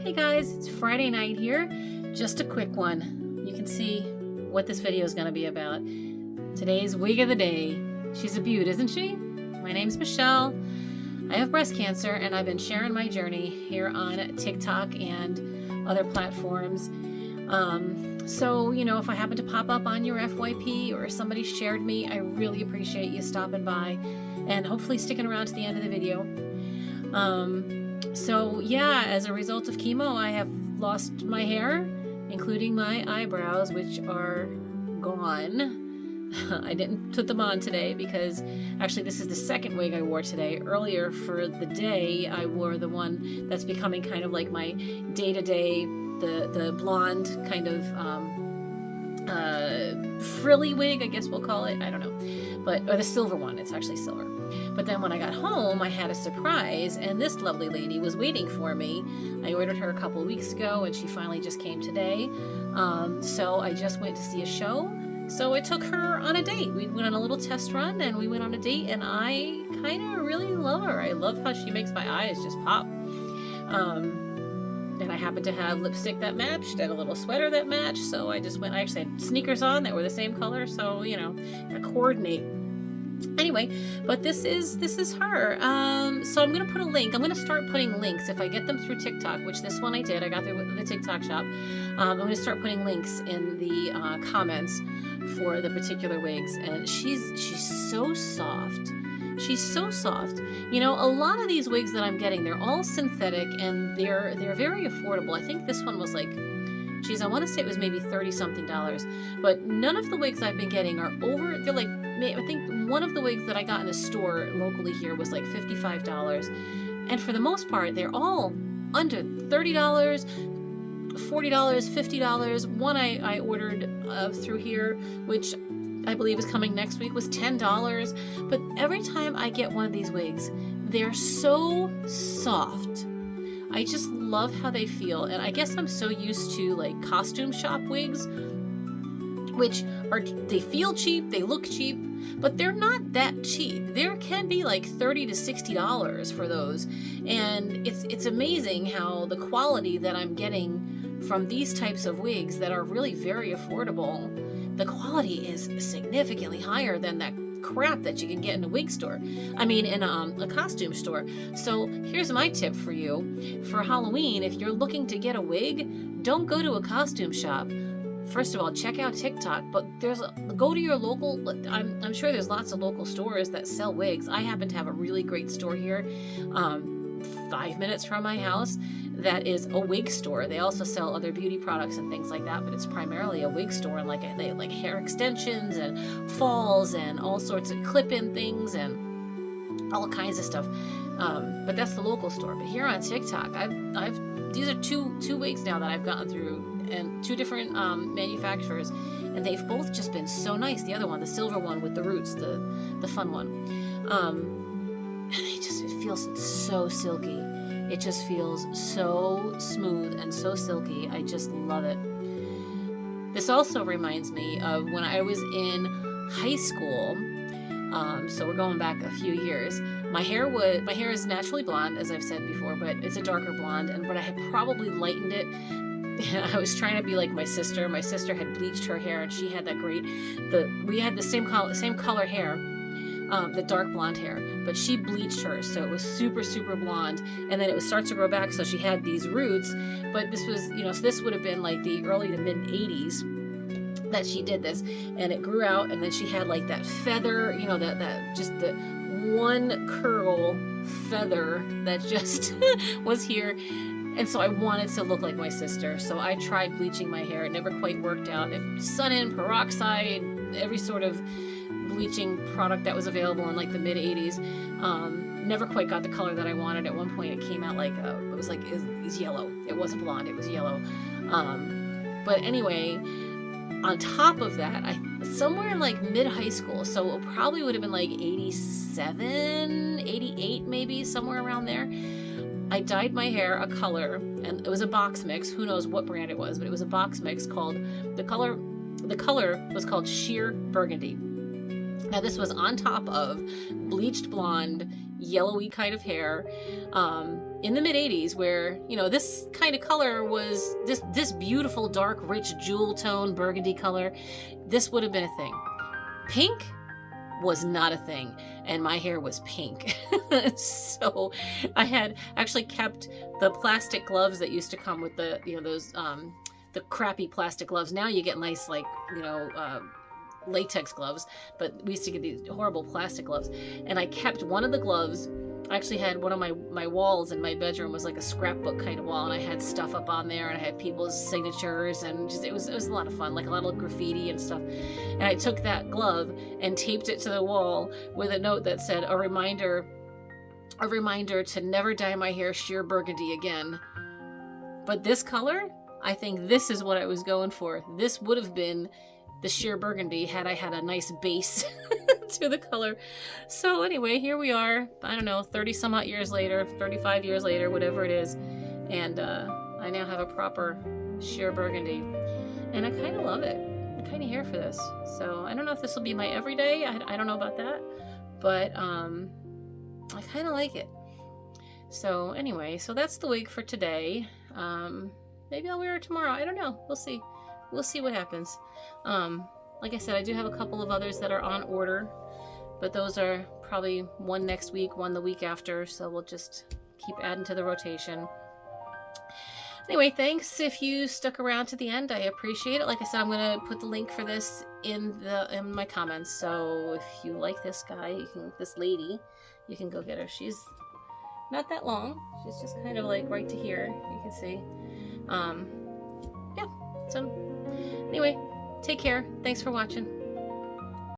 Hey guys, it's Friday night here. Just a quick one. You can see what this video is going to be about. Today's wig of the day. She's a beaut, isn't she? My name's Michelle. I have breast cancer and I've been sharing my journey here on TikTok and other platforms. So, if I happen to pop up on your FYP or somebody shared me, I really appreciate you stopping by and hopefully sticking around to the end of the video. So yeah, as a result of chemo, I have lost my hair, including my eyebrows, which are gone. I didn't put them on today because actually this is the second wig I wore today. Earlier for the day, I wore the one that's becoming kind of like my day-to-day, the blonde kind of frilly wig, I guess we'll call it. I don't know. Or the silver one. It's actually silver. But then when I got home, I had a surprise, and this lovely lady was waiting for me. I ordered her a couple of weeks ago, and she finally just came today. So I just went to see a show. So I took her on a date. We went on a little test run, and we went on a date, and I kind of really love her. I love how she makes my eyes just pop. And I happened to have lipstick that matched and a little sweater that matched, so I just went. I actually had sneakers on that were the same color, so gotta coordinate. Anyway, but this is her. So I'm gonna put a link. I'm gonna start putting links if I get them through TikTok, which this one I did. I got through the TikTok shop. I'm gonna start putting links in the comments for the particular wigs, and she's so soft. She's so soft. A lot of these wigs that I'm getting, they're all synthetic and they're very affordable. I think this one was like, I want to say it was maybe $30-something. But none of the wigs I've been getting are over. They're like, I think one of the wigs that I got in the store locally here was like $55. And for the most part, they're all under $30, $40, $50. One I ordered through here, which I believe is coming next week, was $10. But every time I get one of these wigs, they're so soft. I just love how they feel. And I guess I'm so used to like costume shop wigs, which they feel cheap, they look cheap, but they're not that cheap. There can be like $30 to $60 for those. And it's amazing how the quality that I'm getting from these types of wigs that are really very affordable, the quality is significantly higher than that crap that you can get in a wig store. I mean, in a costume store. So here's my tip for you. For Halloween, if you're looking to get a wig, don't go to a costume shop. First of all, check out TikTok, but go to your local, I'm sure there's lots of local stores that sell wigs. I happen to have a really great store here, 5 minutes from my house, that is a wig store. They also sell other beauty products and things like that, but it's primarily a wig store, and they like hair extensions and falls and all sorts of clip-in things and all kinds of stuff. But that's the local store. But here on TikTok, these are two wigs now that I've gotten through, and two different manufacturers, and they've both just been so nice. The other one, the silver one with the roots, the fun one, and it feels so silky. It just feels so smooth and so silky. I just love it. This also reminds me of when I was in high school. So we're going back a few years. My hair is naturally blonde, as I've said before, but it's a darker blonde, but I had probably lightened it. I was trying to be like my sister. My sister had bleached her hair, and she had that we had the same color hair, the dark blonde hair, but she bleached hers, so it was super, super blonde, and then it would start to grow back, so she had these roots, but this was, so this would have been like the early to mid 80s that she did this, and it grew out, and then she had like that feather, that just the one curl feather that just was here. And so I wanted to look like my sister, so I tried bleaching my hair. It never quite worked out. Sun-In, peroxide, every sort of bleaching product that was available in like the mid 80s, never quite got the color that I wanted. At one point it came out like it was yellow. It wasn't blonde, it was yellow. But anyway, on top of that, somewhere in like mid high school, so it probably would have been like 87, 88 maybe, somewhere around there, I dyed my hair a color, and it was a box mix. Who knows what brand it was, but it was a box mix called, the color was called Sheer Burgundy. Now this was on top of bleached blonde, yellowy kind of hair, in the mid-80s where, you know, this kind of color was this beautiful dark rich jewel tone burgundy color, this would have been a thing. Pink was not a thing, and my hair was pink. So I had actually kept the plastic gloves that used to come with the, you know, those the crappy plastic gloves. Now you get nice, like, you know, latex gloves, but we used to get these horrible plastic gloves, and I kept one of the gloves. I actually had one of my walls in my bedroom was like a scrapbook kind of wall, and I had stuff up on there, and I had people's signatures, and just, it was a lot of fun, like a lot of graffiti and stuff. And I took that glove and taped it to the wall with a note that said, a reminder to never dye my hair sheer burgundy again. But this color, I think this is what I was going for. This would have been the sheer burgundy had I had a nice base to the color. So anyway, here we are, I don't know, 30 some odd years later, 35 years later, whatever it is, and I now have a proper sheer burgundy, and I kind of love it. I'm kind of here for this. So I don't know if this will be my everyday, I don't know about that, but I kind of like it. So anyway, so that's the wig for today. Maybe I'll wear it tomorrow, I don't know, we'll see what happens. Like I said, I do have a couple of others that are on order, but those are probably one next week, one the week after, so we'll just keep adding to the rotation. Anyway, thanks if you stuck around to the end. I appreciate it. Like I said, I'm going to put the link for this in my comments, so if you like this guy, this lady, you can go get her. She's not that long. She's just kind of like right to here, you can see. Yeah, so anyway, take care. Thanks for watching.